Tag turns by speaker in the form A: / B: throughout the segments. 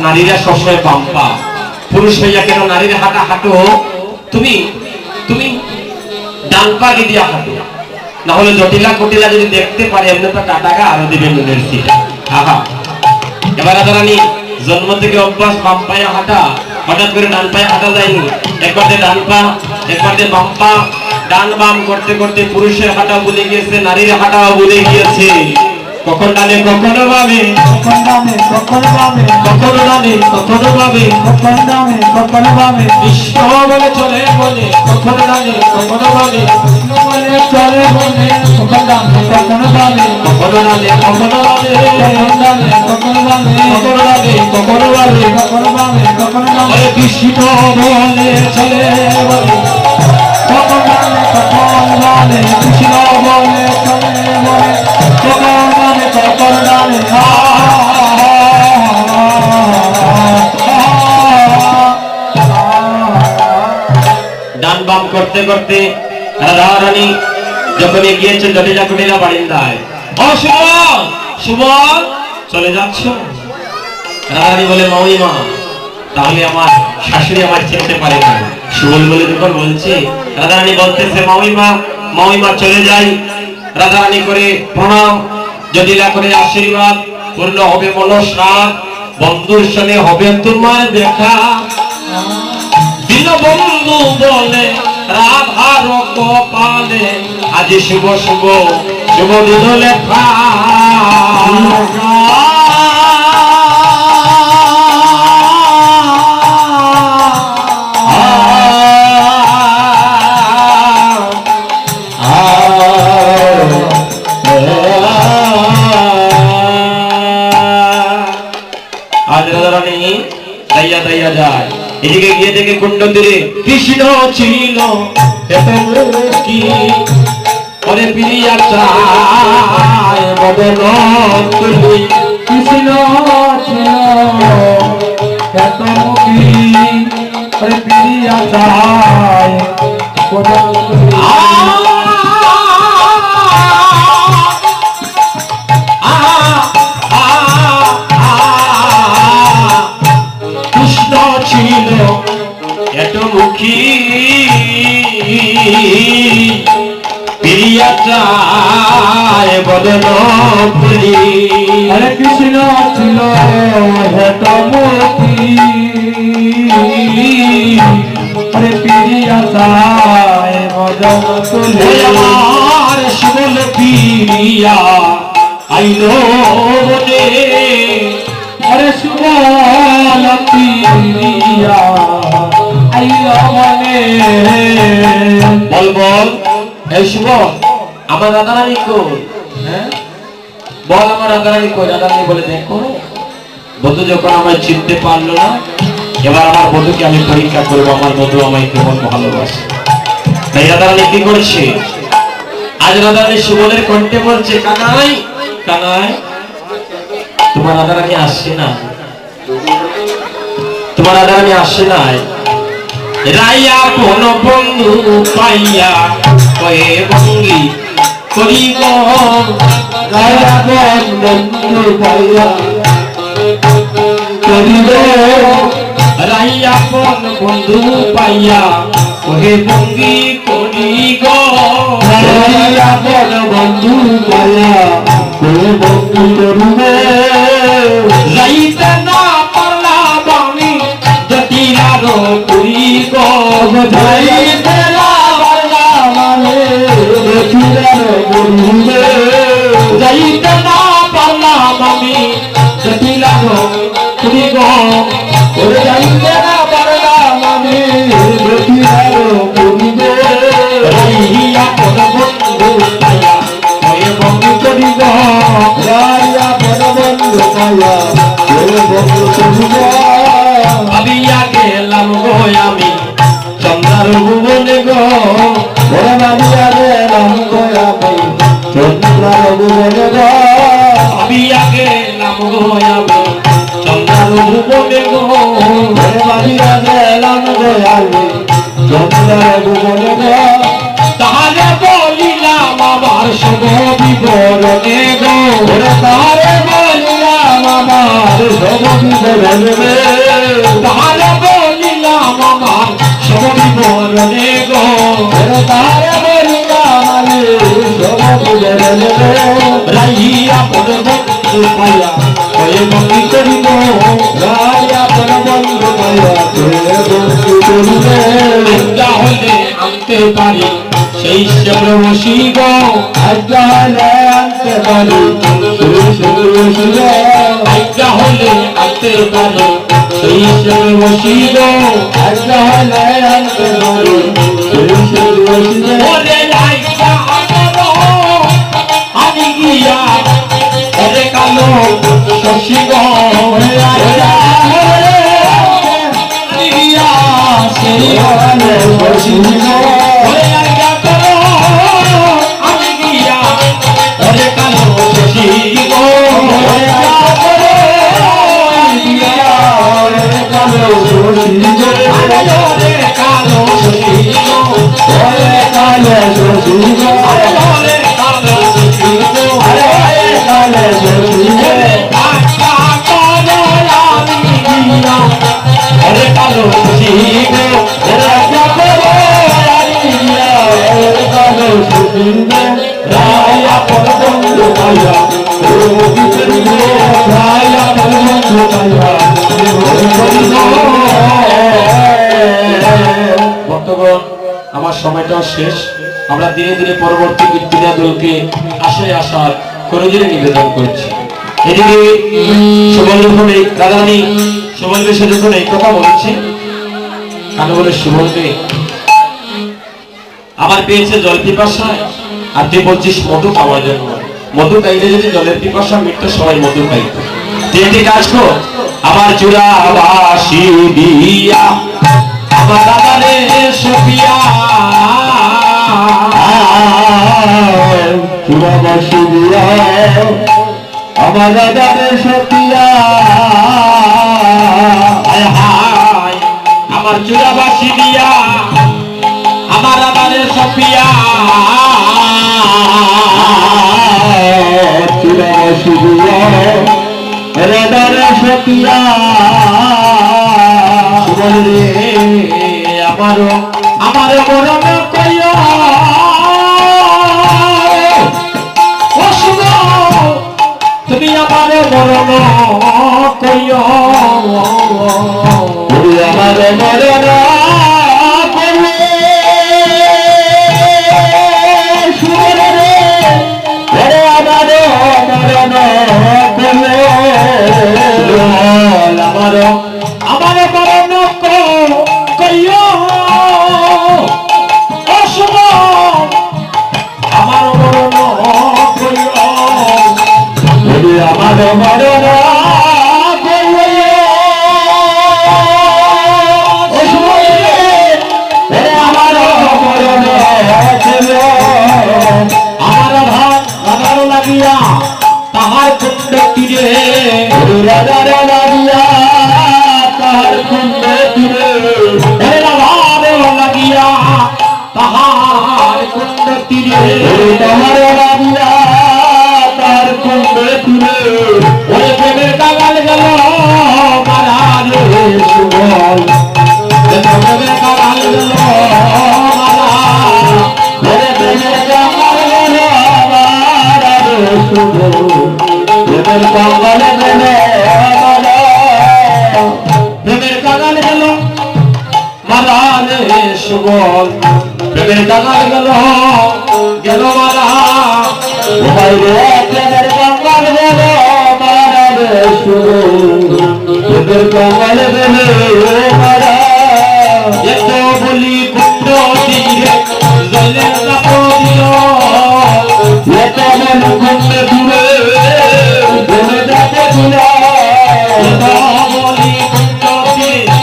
A: নারীরা সবসময় বাম্পা, পুরুষ হইয়া কেন নারীরা হাঁটা হাঁটো? তুমি তুমি ডান পা দিয়া হাঁটো, না হলে জটিলা কটিলা যদি দেখতে পারে এমনি তো টাটাকা আরো দিবে নুনের সিটা। আহা, এবার রাধারানী জন্ম থেকে অভ্যাস বাম পায়ে হাঁটা, হঠাৎ করে ডান পায়ে হাঁটা যায়নি। একবার ডান পা, একবার বাম পা, ডান বাম করতে করতে পুরুষের হাঁটা ভুলে গিয়েছে, নারীর হাঁটাও ভুলে গিয়েছে। কখন ডানে কখনো বামে,
B: কখন ডানে কখনো বামে,
A: কখনো ডানে কখনো বামে,
B: কখন ডানে কখনো বামে,
A: কৃষ্ণ বলে চলে বলে কখনো ডানে কখনো বামে,
B: কৃষ্ণ বলে চলে বলে কখন ডানে কখনো বামে,
A: কখনো ডানে কখনো বামে,
B: কখন ডানে কখনো বামে,
A: কখনো ডানে কখনো বামে,
B: কখনো বামে কখনো ডানে,
A: আরে কৃষ্ণ বলে চলে বলে
B: কখন ডানে কখন বামে, কৃষ্ণ বলে চলে বলে কখন ডানে কখন ডানে।
A: ডান বাম করতে করতে রাধারানী যখন এগিয়েছেন জটিলা কুটিলা বারিন্দায়, ও সুবল সুবল চলে যাচ্ছ? রাধারানী বলে মাউইমা, তাহলে আমার শাশুড়ি আমার চিনতে পারে না। সুবল বলে যখন বলছে, রাধারানী বলতেছে মাউইমা মাউইমা চলে যাই। রাধারানী করে প্রণাম, জটিলা করে আশীর্বাদ, পূর্ণ হবে মনস্রাত, বন্ধুর সঙ্গে হবে তোমার দেখা। বন্ধু বলে রাধার কপালে আজ শুভ শুভ শুভ দিন লেখা। আজ রাধারানী দাইয়া দাইয়া যায়, এদিকে গিয়ে দেখে কুণ্ড তীরে কৃষ্ণ ছিল কি পরে প্রিয়া চায় বদন তুলি।
B: কৃষ্ণ ছিল এত মুখী আরে প্রিয়া চায় বদন তুলি।
A: কৃষ্ণ ছিল এত মুখী প্রিয়া চায় বদন তুলি।
B: আরে কৃষ্ণ ছিল এত মুখী আরে প্রিয়া চায় বদন তুলি।
A: আমার সুবল প্রিয়া আইলো বনে,
B: আরে সুবল প্রিয়া আইলো মনে।
A: বল বল এই সুবল আমার রাধারানী কই? হ্যাঁ বল আমার রাধারানী কই? রাধারানী বলে দেখো বধূ যখন আমায় চিনতে পারলো না, এবার আমার বধূকে আমি পরীক্ষা করবো, আমার বধূ আমায় কেমন ভালোবাসে। তাই রাধারানী কি করছে? আজ রাধারানী সুবলের কণ্ঠে বলছে, কানাই কানাই তোমার রাধারানী আসছে না, তোমার রাধারানী আসছে না। রাইয়া কোন বন্ধু পাইয়া কয়ে ভঙ্গি করিব,
B: রাইয়া কোন বন্ধু পাইয়া করিব,
A: রাইয়া কোন বন্ধু পাইয়া কহে ভঙ্গি করিব,
B: রাইয়া কোন বন্ধু পাইয়া কহে ভঙ্গি করিব।
A: যাইতে না পারলাম আমি জটিলার করিব,
B: যাইতে না পারলাম আমি জটিলার করিব,
A: যাইতে না পারলাম আমি জটিলার করিব,
B: ওরে যাইতে না পারলাম আমি জটিলার করিব।
A: রাইয়া কোন বন্ধু পাইয়া কহে ভঙ্গি করিব,
B: রাইয়া কোন বন্ধু পাইয়া কহে ভঙ্গি করিব।
A: ভাবিয়া গেলাম গো আমি চন্দ্রার ভুবনে গো,
B: ওরে ভাবিয়া গেলাম গো আমি চন্দ্রার ভুবনে গো,
A: ভাবিয়া গেলাম গো আমি চন্দ্রার ভুবনে গো,
B: ওরে ভাবিয়া গেলাম গো আমি চন্দ্রার ভুবনে গো।
A: তাহলে বলিলাম আমার সব বিবরণে গো,
B: ওরে তারে বলিলাম আমার সব বিবরণে
A: তাহারা বলিলাম আমার সব বিবরণে গো
B: তারা বলিলাম আমি সব বিবরণে
A: রাইয়া পড়ব পাইয়া হয়ে ভক্তি করিব
B: রায়া পর বন্ধু পাইয়া বন্ধু করিবে
A: আজ্ঞা হলে আনতে পারি সেই সর্বশী গো
B: আজ্ঞা হলে আনতে পারি সেই সর্বশী গো
A: আজ্ঞা হলে আনতে পারি সেই সর্বশী গো
B: আজ্ঞা হলে আনতে পারি সেই সর্বশী গো
A: ওরে আজ্ঞা আনো আমি গিয়া ওরে কালো শশী গো ওরে আজ্ঞা আমি গিয়া সেই কালো শশী গো ওরে আজ্ঞা করো আমি গিয়া ওরে কালো শশী গো ওরে আজ্ঞা করো আমি গিয়া ওরে কালো শশী গো ওরে কালো শশী গো
B: ওরে কালে শশী গো
A: ওরে কালো শশী গো
B: ওরে কালে শশী গো
A: আজ্ঞা করো আমি গিয়া ওরে কালো শশী গো
B: ওরে আজ্ঞা করো আমি গিয়া ওরে কালে শশী গো রায়া পর বন্ধু পাইয়া রোগী করিবে রায়া পর বন্ধু পাইয়া রোগী করিবে
A: ভক্তগণ আমার সময়টাও শেষ আমরা ধীরে ধীরে পরবর্তী কীর্তনিয়া দলকে আশায় আসার করজোরে নিবেদন করছি এদিকে সুবল যখন এই রাধারানী সুবল বেশে যখন এই কথা বলছে কানে বলে সুবলকে আমার পেয়েছে জল পিপাসায় আর তুই বলছিস মধু খাওয়ার জন্য মধু খাইলে যদি জলের পিপাসা মিটতো সবাই মধু খাইতো তুই একটি কাজ কর আমার চূড়া বাসি দিয়া আমার দাদারে সপিয়া
B: চূড়াবাসী দিয়া আমার দাদারে সপিয়া
A: হায় হায় আমার চূড়াবাসী দিয়া আমার দাদারে সপিয়া
B: চূড়াবাসী দিয়া দাদারে সপিয়া
A: বলে আমারও আমার মরণ কইয়া ও শুভ তুমি আমার মরণ কইয়া
B: আমার মরণ করবে সুরে রে আমার মরণ করবে
A: আমার মরণ কইয়া ও শুভ আমার মরণ কইয়া
B: আমার মরণ
A: লাগিয়া তাহার কুণ্ড তীরে
B: রাজার লাগিয়া তাহার কুণ্ডে তীরে
A: লাগিয়া তাহার কুণ্ড তীরে
B: তাহার লাগিয়া তাহার কুণ্ডে তীরে
A: ওই প্রেমের কাগাল গেল মারারে সুবল প্রেমের কাগাল গেল মারা
B: ওরে প্রেমের কাগাল গেল মারারে সুবল প্রেমের কাগাল গেল মারা
A: প্রেমের কাগাল গেল মারারে সুবল প্রেমের কাগাল গেল গেল মারা
B: বাইরে প্রেমের কাগাল গেল মারারে সুবল প্রেমের কাগাল গেল মারা
A: এত বলি কুণ্ড তীরে জলের চাপ দিল
B: এত মন কুণ্ডে দূরে দূরে যাতে দিলা
A: এত বলি কুণ্ড তীরে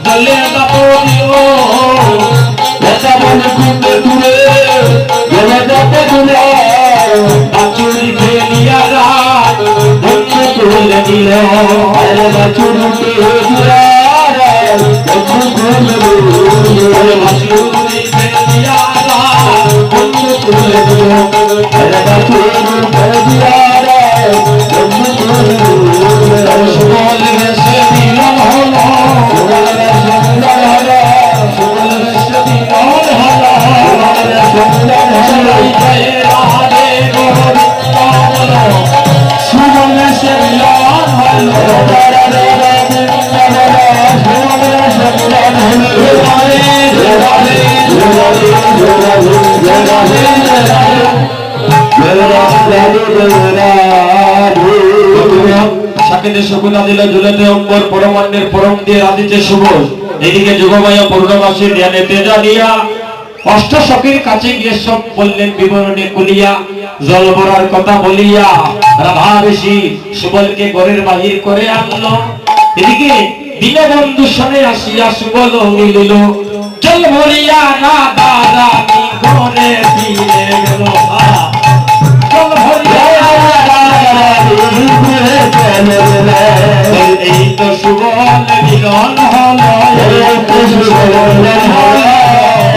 A: জলের চাপ দিল
B: এটা মন কুণ্ডে দূরে দূরে যাতে দিলা
A: বাছুরি খেলিয়া রাত বন্ধু তুলে দিল
B: আরে বাছুরকে দিয়া রে বন্ধু খুলে দিল
A: বাছুরি খেলিয়া রাত বন্ধু তুলে দিল
B: আরে বাছুরকে দিয়া রে বন্ধু খুলে দিল
A: সাকিতে শকুনা দিল ঝুলেতে অম্বর পরমান্নের পরম দিয়ে রাধিতে শুভ এদিকে যুগমায়া পূর্ণমাসে ধ্যানে তেজা দিয়া অষ্ট সখীর কাছে গিয়ে সব বললেন বিবরণে কুলিয়া জল ভরার কথা বলিয়া রাধা বেশি সুবলকে ঘরের বাহির করে আনলো এদিকে দীনবন্ধু শনে আসিয়া সুবল মিলিল জল ভরিয়া রাধা রানী ঘরে ফিরে গেল জল ভরিয়া এই তো সুবল মিলন হলো এই তো সুবল মিলন হলো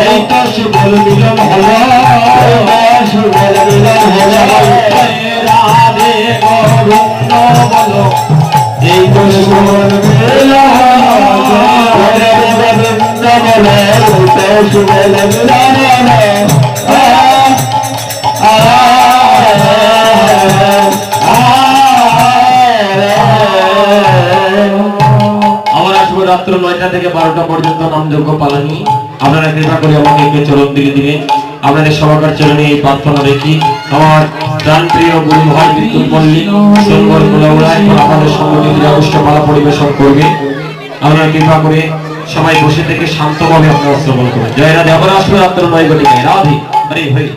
A: এই তো সুবল মিলন হলো সুবল মিলন হলো রাধে গোবিন্দ বলো এই তো সুবল মিলন হলো রাধে গোবিন্দ বলো এই তো সুবল মিলন হলো আমরা আসবো রাত্র 9টা থেকে 12টা পর্যন্ত নামযজ্ঞ পালনি আপনারা কৃপা করে আমাকে একটু চরণ দিলে দিবেন আপনাদের সবার চরণে এই প্রার্থনা রেখি আমার প্রাণপ্রিয় গুরু ভাই বিদ্যুৎ মল্লিক সুন্দর কুলাউড়ায় আপনাদের সম্মুখে অবশ্য মালা পরিবেশন করবে আপনারা কৃপা করে সবাই বসে থেকে শান্তভাবে আপনারা শ্রবণ করুন জয় রাধে। আবার আসবো রাত্র 9 ঘটিকায় রাধে হরে হরে।